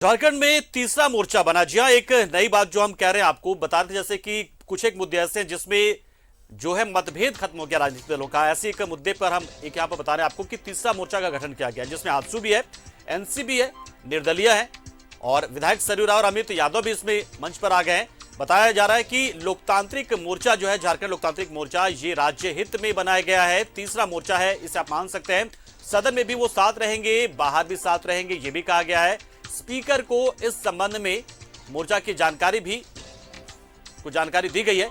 झारखंड में तीसरा मोर्चा बना। जी हां, एक नई बात जो हम कह रहे हैं आपको बता रहे थे, जैसे कि कुछ एक मुद्दे ऐसे हैं जिसमें जो है मतभेद खत्म हो गया राजनीतिक दलों का। ऐसे एक मुद्दे पर हम एक यहां पर बता रहे हैं आपको कि तीसरा मोर्चा का गठन किया गया, जिसमें आजसू भी है, एनसीपी है, निर्दलीय है और विधायक सरयू राव और अमित यादव भी इसमें मंच पर आ गए हैं। बताया जा रहा है कि लोकतांत्रिक मोर्चा जो है, झारखंड लोकतांत्रिक मोर्चा, ये राज्य हित में बनाया गया है। तीसरा मोर्चा है, इसे आप मान सकते हैं। सदन में भी वो साथ रहेंगे, बाहर भी साथ रहेंगे, ये भी कहा गया है। स्पीकर को इस संबंध में मोर्चा की जानकारी भी कुछ जानकारी दी गई है,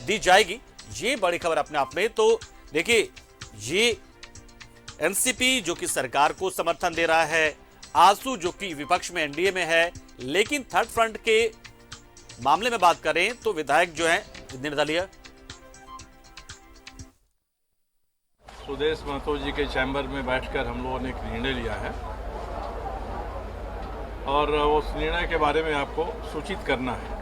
दी जाएगी। ये बड़ी खबर अपने आप में। तो देखिए, ये एनसीपी जो कि सरकार को समर्थन दे रहा है, आजसू जो कि विपक्ष में एनडीए में है, लेकिन थर्ड फ्रंट के मामले में बात करें तो विधायक जो है निर्दलीय सुदेश महतो जी के चैम्बर में बैठकर हम लोगों ने एक निर्णय लिया है और उस निर्णय के बारे में आपको सूचित करना है।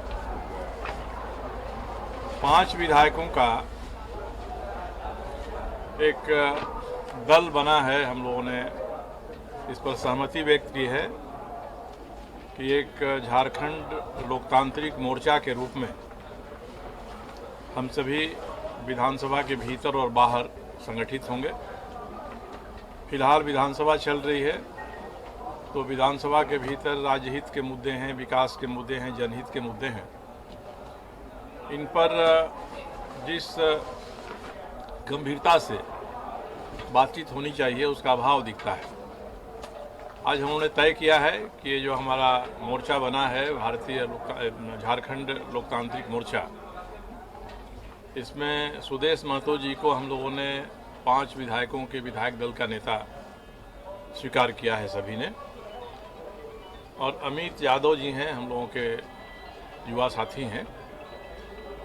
5 विधायकों का एक दल बना है। हम लोगों ने इस पर सहमति व्यक्त की है कि एक झारखंड लोकतांत्रिक मोर्चा के रूप में हम सभी विधानसभा के भीतर और बाहर संगठित होंगे। फिलहाल विधानसभा चल रही है, तो विधानसभा के भीतर राज्यहित के मुद्दे हैं, विकास के मुद्दे हैं, जनहित के मुद्दे हैं। इन पर जिस गंभीरता से बातचीत होनी चाहिए उसका अभाव दिखता है। आज हमने तय किया है कि ये जो हमारा मोर्चा बना है, झारखंड लोकतांत्रिक मोर्चा, इसमें सुदेश महतो जी को हम लोगों ने 5 विधायकों के विधायक दल का नेता स्वीकार किया है सभी ने, और अमित यादव जी हैं, हम लोगों के युवा साथी हैं,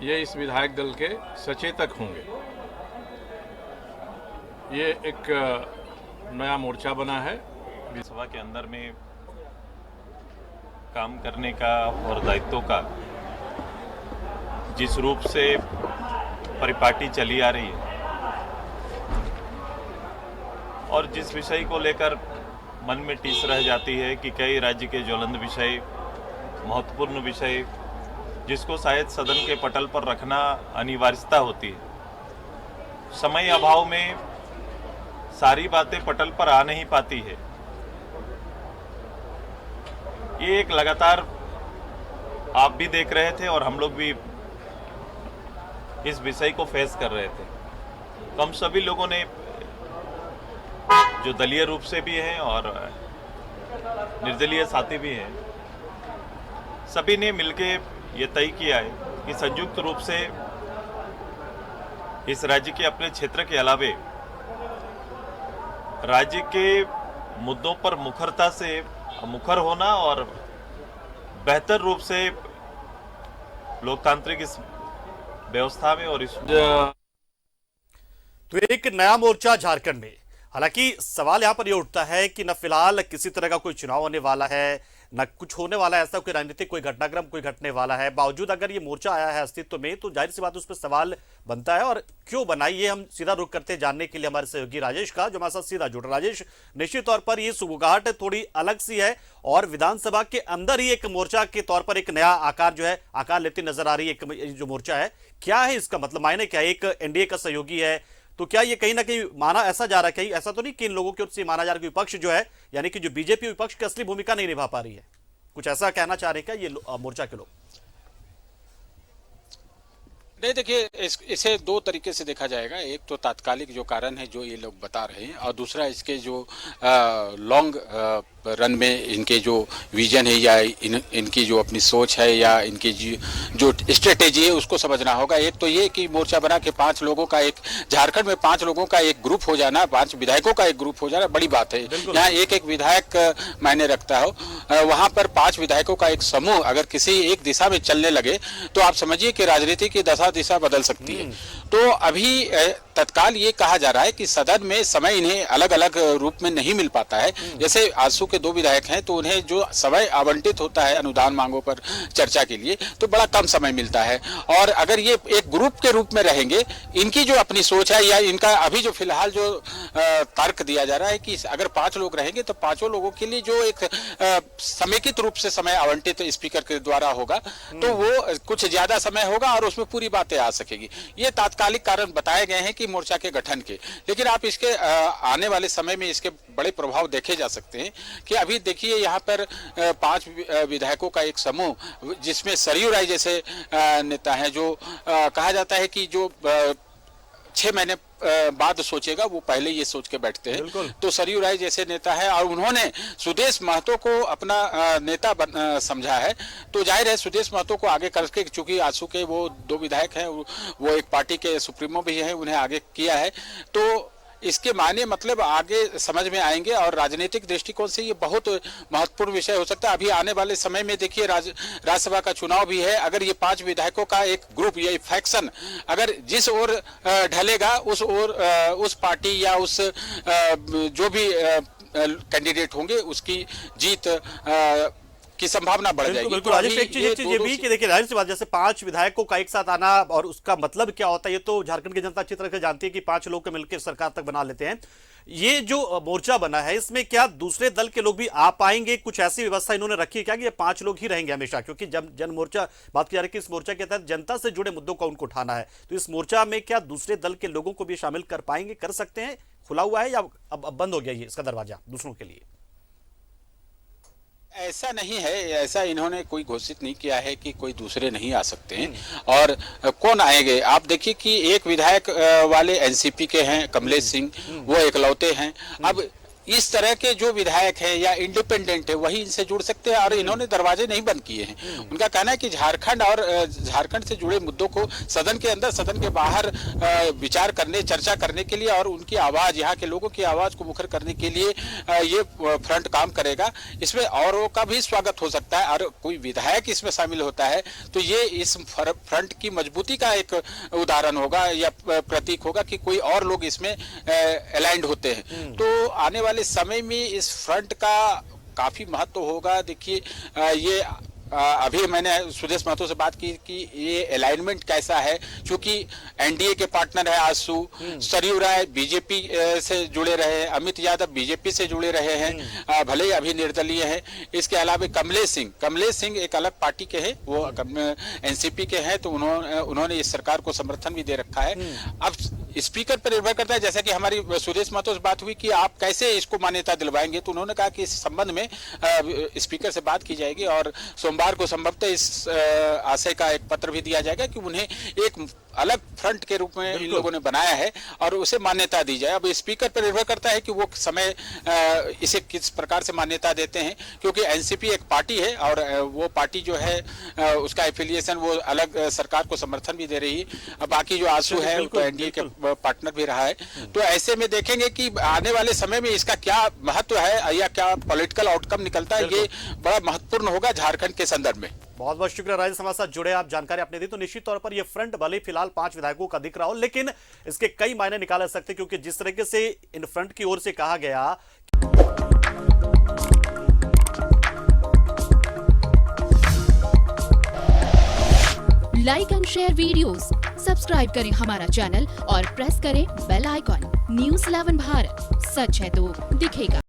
ये इस विधायक दल के सचेतक होंगे। ये एक नया मोर्चा बना है। विधानसभा के अंदर में काम करने का और दायित्वों का जिस रूप से परिपाटी चली आ रही है और जिस विषय को लेकर मन में टीस रह जाती है कि कई राज्य के ज्वलंत विषय, महत्वपूर्ण विषय, जिसको शायद सदन के पटल पर रखना अनिवार्यता होती है, समय अभाव में सारी बातें पटल पर आ नहीं पाती है। ये एक लगातार आप भी देख रहे थे और हम लोग भी इस विषय को फेस कर रहे थे। तो हम सभी लोगों ने जो दलीय रूप से भी हैं और निर्दलीय साथी भी हैं, सभी ने मिलके ये तय किया है कि संयुक्त रूप से इस राज्य के अपने क्षेत्र के अलावे राज्य के मुद्दों पर मुखर होना और बेहतर रूप से लोकतांत्रिक इस व्यवस्था में और इस तो एक नया मोर्चा झारखंड में। हालांकि सवाल यहां पर यह उठता है कि न फिलहाल किसी तरह का कोई चुनाव होने वाला है, न कुछ होने वाला है, ऐसा कोई राजनीतिक कोई घटनाक्रम कोई घटने वाला है। बावजूद अगर ये मोर्चा आया है अस्तित्व में, तो जाहिर सी बात उस पर सवाल बनता है। और क्यों बना, ये हम सीधा रुख करते हैं जानने के लिए हमारे सहयोगी राजेश का, जो हमारे साथ सीधा जुड़। राजेश, निश्चित तौर पर ये सुगबुगाहट थोड़ी अलग सी है और विधानसभा के अंदर ही एक मोर्चा के तौर पर एक नया आकार जो है आकार लेती नजर आ रही है। एक जो मोर्चा है, क्या है इसका मतलब, मायने क्या है? एक एनडीए का सहयोगी है, तो क्या ये कहीं ना कहीं माना ऐसा जा रहा है, कहीं ऐसा तो नहीं कि इन लोगों की ओर से माना जा रहा है कि विपक्ष जो है, यानी कि जो बीजेपी विपक्ष की असली भूमिका नहीं निभा पा रही है? कुछ ऐसा कहना चाह रहे हैं क्या ये मोर्चा के लोग? नहीं, देखिए, इसे 2 तरीके से देखा जाएगा। एक तो तात्कालिक जो कारण है जो ये लोग बता रहे हैं, और दूसरा इसके जो लॉन्ग रन में इनके जो विजन है या इनकी जो अपनी सोच है या इनकी जो स्ट्रेटेजी है उसको समझना होगा। एक तो ये कि मोर्चा बना के 5 लोगों का एक झारखंड में 5 लोगों का एक ग्रुप हो जाना, 5 विधायकों का एक ग्रुप हो जाना बड़ी बात है। यहाँ एक विधायक मायने रखता हो, वहां पर 5 विधायकों का एक समूह अगर किसी एक दिशा में चलने लगे तो आप समझिए कि राजनीति की दिशा बदल सकती है। तो अभी तत्काल ये कहा जा रहा है कि सदन में समय इन्हें अलग अलग रूप में नहीं मिल पाता है। जैसे आजसू के 2 विधायक हैं तो उन्हें जो समय आवंटित होता है अनुदान मांगों पर चर्चा के लिए तो बड़ा कम समय मिलता है। और अगर ये एक ग्रुप के रूप में रहेंगे, इनकी जो अपनी सोच है या इनका अभी जो फिलहाल जो तर्क दिया जा रहा है कि अगर 5 लोग रहेंगे तो 5 लोगों के लिए जो एक समेकित रूप से समय आवंटित स्पीकर के द्वारा होगा तो वो कुछ ज्यादा समय होगा और उसमें पूरी बातें आ सकेगी। ये तात्कालिक कारण बताए गए हैं कि मोर्चा के गठन के, लेकिन आप इसके आने वाले समय में इसके बड़े प्रभाव देखे जा सकते हैं कि अभी देखिए यहाँ पर 5 विधायकों का एक समूह जिसमें सरयू राय जैसे नेता हैं जो कहा जाता है कि जो 6 महीने बाद सोचेगा वो पहले ये सोच के बैठते हैं। तो सरयू राय जैसे नेता है और उन्होंने सुदेश महतो को अपना नेता समझा है। तो जाहिर है सुदेश महतो को आगे करके, चूंकि आजसू के वो 2 विधायक हैं, वो एक पार्टी के सुप्रीमो भी हैं, उन्हें आगे किया है। तो इसके मायने मतलब आगे समझ में आएंगे और राजनीतिक दृष्टिकोण से ये बहुत महत्वपूर्ण विषय हो सकता है। अभी आने वाले समय में देखिए राज्यसभा का चुनाव भी है। अगर ये 5 विधायकों का एक ग्रुप या फैक्शन अगर जिस ओर ढलेगा उस पार्टी या उस जो भी कैंडिडेट होंगे उसकी जीत की संभावना बढ़ जाएगी। बिल्कुल राजेश, एक चीज ये भी कि देखिए जाहिर सी बात, जैसे 5 विधायकों का एक साथ आना और उसका मतलब क्या होता है ये तो झारखंड की जनता अच्छी तरह से जानती है कि 5 लोग को मिलकर सरकार तक बना लेते हैं। ये जो मोर्चा बना है इसमें क्या दूसरे दल के लोग भी आ पाएंगे? कुछ ऐसी व्यवस्था इन्होंने रखी है क्या कि ये 5 लोग ही रहेंगे हमेशा? क्योंकि जब जन मोर्चा बात की जा रही है कि इस मोर्चा के तहत जनता से जुड़े मुद्दों को उनको उठाना है, तो इस मोर्चा में क्या दूसरे दल के लोगों को भी शामिल कर पाएंगे, कर सकते हैं? खुला हुआ है या अब बंद हो गया ये इसका दरवाजा दूसरों के लिए? ऐसा नहीं है, ऐसा इन्होंने कोई घोषित नहीं किया है कि कोई दूसरे नहीं आ सकते हैं। और कौन आएंगे आप देखिए कि एक विधायक वाले एनसीपी के हैं कमलेश सिंह, वो एकलौते हैं। अब इस तरह के जो विधायक है या इंडिपेंडेंट है वही इनसे जुड़ सकते हैं और इन्होंने दरवाजे नहीं बंद किए हैं। उनका कहना है कि झारखंड और झारखंड से जुड़े मुद्दों को सदन के अंदर सदन के बाहर विचार करने, चर्चा करने के लिए और उनकी आवाज, यहाँ के लोगों की आवाज को मुखर करने के लिए ये फ्रंट काम करेगा। इसमें औरों का भी स्वागत हो सकता है और कोई विधायक इसमें शामिल होता है तो ये इस फ्रंट की मजबूती का एक उदाहरण होगा या प्रतीक होगा कि कोई और लोग इसमें अलाइंड होते हैं। तो आने वाले समय में इस फ्रंट का काफी महत्व होगा। देखिए ये अभी मैंने सुदेश महतो से बात की कि ये अलाइनमेंट कैसा है, क्योंकि एनडीए के पार्टनर है आजसू, सरयू राय बीजेपी से जुड़े रहे हैं, अमित यादव बीजेपी से जुड़े रहे हैं, भले ही अभी निर्दलीय हैं। इसके अलावा कमलेश सिंह एक अलग पार्टी के हैं, वो एनसीपी के हैं, तो उन्होंने इस सरकार को समर्थन भी दे रखा है। अब स्पीकर पर निर्भर करता है, जैसा कि हमारी सुदेश महतो से बात हुई कि आप कैसे इसको मान्यता दिलवाएंगे, तो उन्होंने कहा कि इस संबंध में स्पीकर से बात की जाएगी और सोमवार को संभवतः इस आशय का एक पत्र भी दिया जाएगा कि उन्हें एक अलग फ्रंट के रूप में इन लोगों ने बनाया है और उसे मान्यता दी जाए। अब स्पीकर पर निर्भर करता है कि वो समय इसे किस प्रकार से मान्यता देते हैं, क्योंकि एनसीपी एक पार्टी है और वो पार्टी जो है उसका एफिलिएशन वो अलग सरकार को समर्थन भी दे रही है। बाकी जो आजसू है तो एनडीए के पार्टनर भी रहा है। तो ऐसे में देखेंगे कि आने वाले समय में इसका क्या महत्व है या क्या पॉलिटिकल आउटकम निकलता है, ये बड़ा महत्वपूर्ण होगा झारखंड के संदर्भ में। बहुत बहुत शुक्रिया राजेश, हमारे साथ जुड़े, आप जानकारी आपने दी। तो निश्चित तौर पर यह फ्रंट भले फिलहाल 5 विधायकों का दिख रहा हो, लेकिन इसके कई मायने निकाले जा सकते, क्योंकि जिस तरीके से इन फ्रंट की ओर से कहा गया। Like and share videos, subscribe करें हमारा चैनल और प्रेस करें बेल आइकॉन। News 11 भारत, सच है तो दिखेगा।